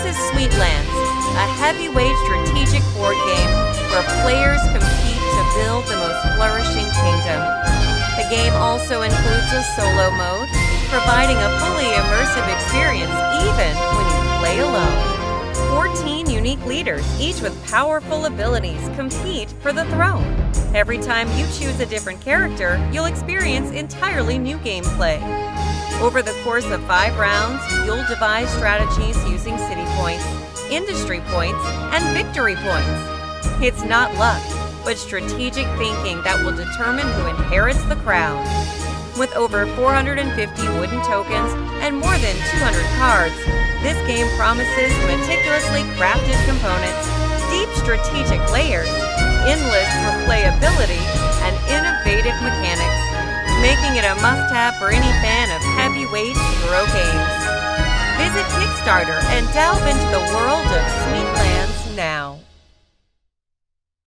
This is Sweetlands, a heavyweight strategic board game where players compete to build the most flourishing kingdom. The game also includes a solo mode, providing a fully immersive experience even when you play alone. 14 unique leaders, each with powerful abilities, compete for the throne. Every time you choose a different character, you'll experience entirely new gameplay. Over the course of 5 rounds, you'll devise strategies using city points, industry points, and victory points. It's not luck, but strategic thinking that will determine who inherits the crown. With over 450 wooden tokens and more than 200 cards, this game promises meticulously crafted components, deep strategic layers, endless replayability, and innovative mechanics, making it a must-have for any fan of heavyweight hero games. Visit Kickstarter and delve into the world of Sweet